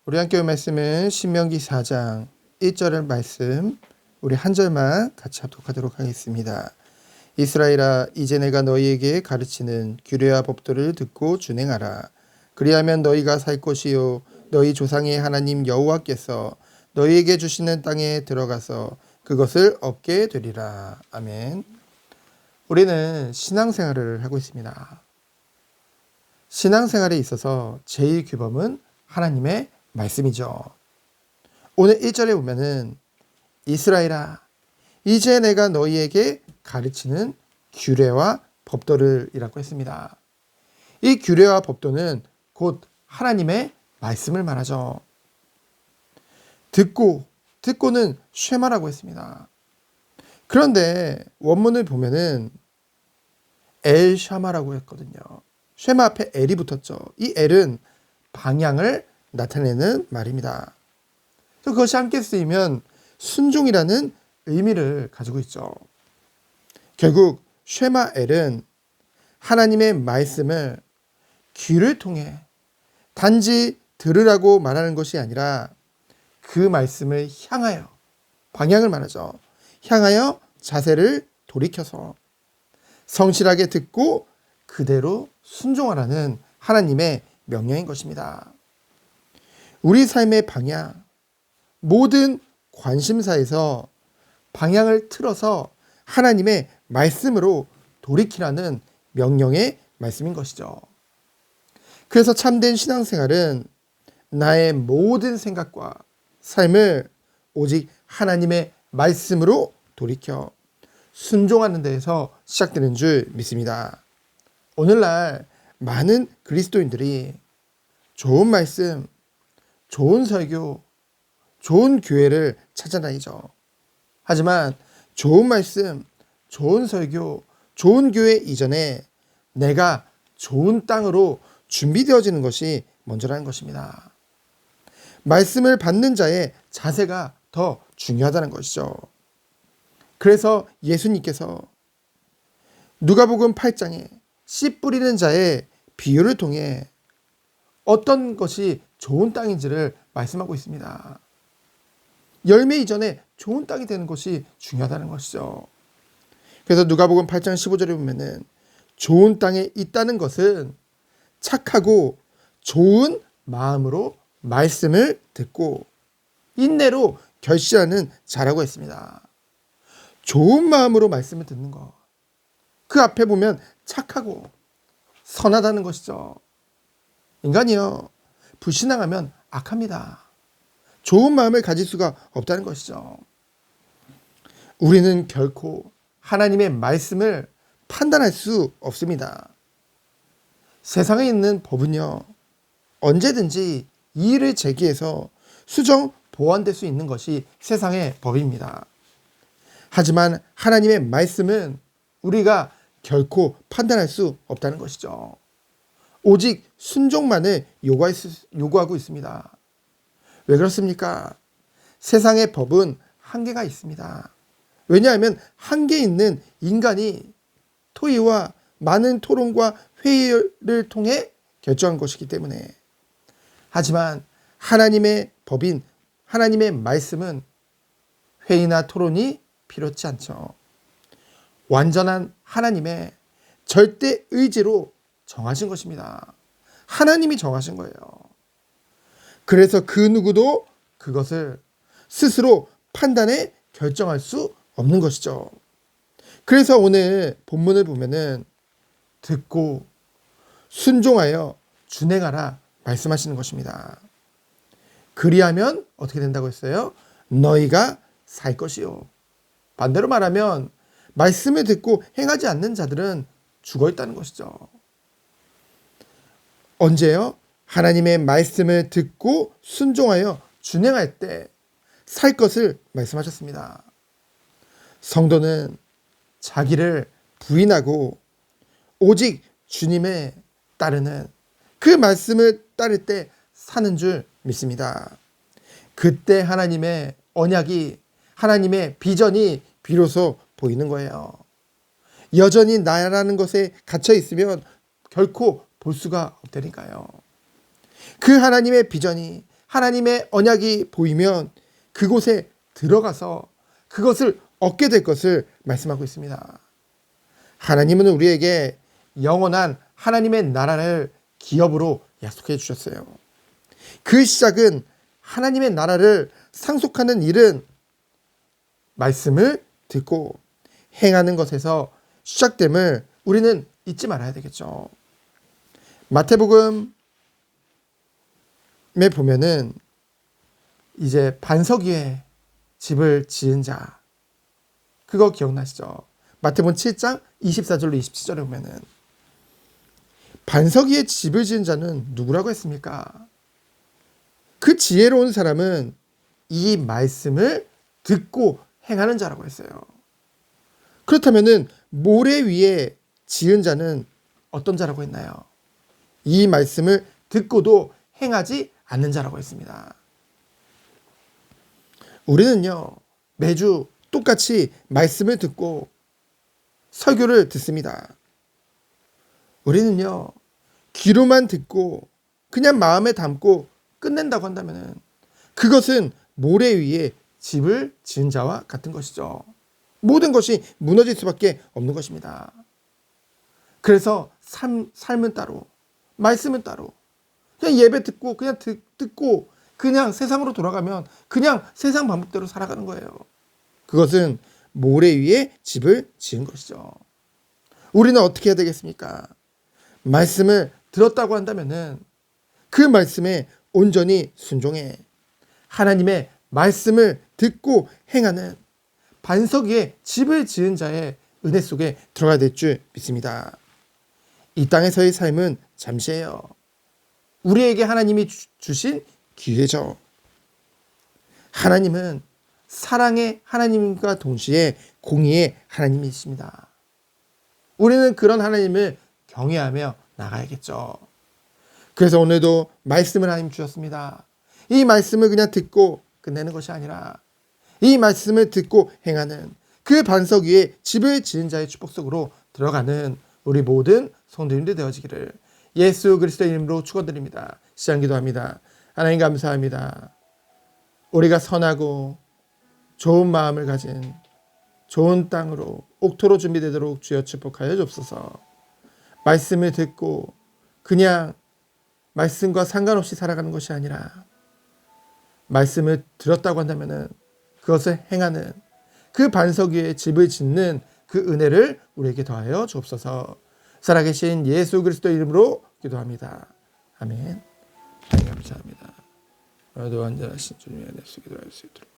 우리 함께 말씀은 신명기 4장 1절 말씀, 우리 한 절만 같이 합독하도록 하겠습니다. 이스라엘아, 이제 내가 너희에게 가르치는 규례와 법도를 듣고 준행하라. 그리하면 너희가 살 것이요 너희 조상의 하나님 여호와께서 너희에게 주시는 땅에 들어가서 그것을 얻게 되리라. 아멘. 우리는 신앙생활을 하고 있습니다. 신앙생활에 있어서 제일 규범은 하나님의 말씀이죠. 오늘 1절에 보면은 이스라엘아, 이제 내가 너희에게 가르치는 규례와 법도를 이라고 했습니다. 이 규례와 법도는 곧 하나님의 말씀을 말하죠. 듣고는 쉐마라고 했습니다. 그런데 원문을 보면은 엘 샤마라고 했거든요. 쉐마 앞에 엘이 붙었죠. 이 엘은 방향을 나타내는 말입니다. 그것이 함께 쓰이면 순종이라는 의미를 가지고 있죠. 결국 쉐마 엘은 하나님의 말씀을 귀를 통해 단지 들으라고 말하는 것이 아니라 그 말씀을 향하여, 방향을 말하죠. 향하여 자세를 돌이켜서 성실하게 듣고 그대로 순종하라는 하나님의 명령인 것입니다. 우리 삶의 방향, 모든 관심사에서 방향을 틀어서 하나님의 말씀으로 돌이키라는 명령의 말씀인 것이죠. 그래서 참된 신앙생활은 나의 모든 생각과 삶을 오직 하나님의 말씀으로 돌이켜 순종하는 데에서 시작되는 줄 믿습니다. 오늘날 많은 그리스도인들이 좋은 말씀, 좋은 설교, 좋은 교회를 찾아다니죠. 하지만 좋은 말씀, 좋은 설교, 좋은 교회 이전에 내가 좋은 땅으로 준비되어지는 것이 먼저라는 것입니다. 말씀을 받는 자의 자세가 더 중요하다는 것이죠. 그래서 예수님께서 누가복음 8장에 씨 뿌리는 자의 비유를 통해 어떤 것이 좋은 땅인지를 말씀하고 있습니다. 열매 이전에 좋은 땅이 되는 것이 중요하다는 것이죠. 그래서 누가복음 8장 15절에 보면은 좋은 땅에 있다는 것은 착하고 좋은 마음으로 말씀을 듣고 인내로 결실하는 자라고 했습니다. 좋은 마음으로 말씀을 듣는 것. 그 앞에 보면 착하고 선하다는 것이죠. 인간이요, 불신앙하면 악합니다. 좋은 마음을 가질 수가 없다는 것이죠. 우리는 결코 하나님의 말씀을 판단할 수 없습니다. 세상에 있는 법은요, 언제든지 이의를 제기해서 수정 보완될 수 있는 것이 세상의 법입니다. 하지만 하나님의 말씀은 우리가 결코 판단할 수 없다는 것이죠. 오직 순종만을 요구하고 있습니다. 왜 그렇습니까? 세상의 법은 한계가 있습니다. 왜냐하면 한계 있는 인간이 토의와 많은 토론과 회의를 통해 결정한 것이기 때문에. 하지만 하나님의 법인 하나님의 말씀은 회의나 토론이 필요치 않죠. 완전한 하나님의 절대 의지로 정하신 것입니다. 하나님이 정하신 거예요. 그래서 그 누구도 그것을 스스로 판단해 결정할 수 없는 것이죠. 그래서 오늘 본문을 보면은 듣고 순종하여 준행하라 말씀하시는 것입니다. 그리하면 어떻게 된다고 했어요? 너희가 살 것이요. 반대로 말하면 말씀을 듣고 행하지 않는 자들은 죽어 있다는 것이죠. 언제요? 하나님의 말씀을 듣고 순종하여 준행할 때 살 것을 말씀하셨습니다. 성도는 자기를 부인하고 오직 주님의 따르는 그 말씀을 따를 때 사는 줄 믿습니다. 그때 하나님의 언약이, 하나님의 비전이 비로소 보이는 거예요. 여전히 나라는 것에 갇혀 있으면 결코 볼 수가 없다니까요. 그 하나님의 비전이, 하나님의 언약이 보이면 그곳에 들어가서 그것을 얻게 될 것을 말씀하고 있습니다. 하나님은 우리에게 영원한 하나님의 나라를 기업으로 약속해 주셨어요. 그 시작은 하나님의 나라를 상속하는 일은 말씀을 듣고 행하는 것에서 시작됨을 우리는 잊지 말아야 되겠죠. 마태복음에 보면은 이제 반석 위에 집을 지은 자, 그거 기억나시죠? 마태복음 7장 24절로 27절에 보면은 반석 위에 집을 지은 자는 누구라고 했습니까? 그 지혜로운 사람은 이 말씀을 듣고 행하는 자라고 했어요. 그렇다면은 모래 위에 지은 자는 어떤 자라고 했나요? 이 말씀을 듣고도 행하지 않는 자라고 했습니다. 우리는요, 매주 똑같이 말씀을 듣고 설교를 듣습니다. 우리는요, 귀로만 듣고 그냥 마음에 담고 끝낸다고 한다면 그것은 모래 위에 집을 지은 자와 같은 것이죠. 모든 것이 무너질 수밖에 없는 것입니다. 그래서 삶은 따로, 말씀은 따로, 그냥 예배 듣고 그냥 듣고 그냥 세상으로 돌아가면 그냥 세상 방법대로 살아가는 거예요. 그것은 모래 위에 집을 지은 것이죠. 우리는 어떻게 해야 되겠습니까? 말씀을 들었다고 한다면은 그 말씀에 온전히 순종해 하나님의 말씀을 듣고 행하는 반석 위에 집을 지은 자의 은혜 속에 들어가야 될 줄 믿습니다. 이 땅에서의 삶은 잠시예요. 우리에게 하나님이 주신 기회죠. 하나님은 사랑의 하나님과 동시에 공의의 하나님이십니다. 우리는 그런 하나님을 경외하며 나가야겠죠. 그래서 오늘도 말씀을 하나님 주셨습니다. 이 말씀을 그냥 듣고 끝내는 것이 아니라 이 말씀을 듣고 행하는 그 반석 위에 집을 지은 자의 축복 속으로 들어가는 우리 모든 성도님들 되어지기를 예수 그리스도의 이름으로 축원드립니다. 시작 기도합니다. 하나님 감사합니다. 우리가 선하고 좋은 마음을 가진 좋은 땅으로 옥토로 준비되도록 주여 축복하여 주옵소서. 말씀을 듣고 그냥 말씀과 상관없이 살아가는 것이 아니라 말씀을 들었다고 한다면 그것을 행하는 그 반석 위에 집을 짓는 그 은혜를 우리에게 더하여 주옵소서. 살아계신 예수 그리스도 이름으로 기도합니다. 아멘. 감사합니다. 오늘도 완전하신 주님의 은혜 속에 들어갈 수 있도록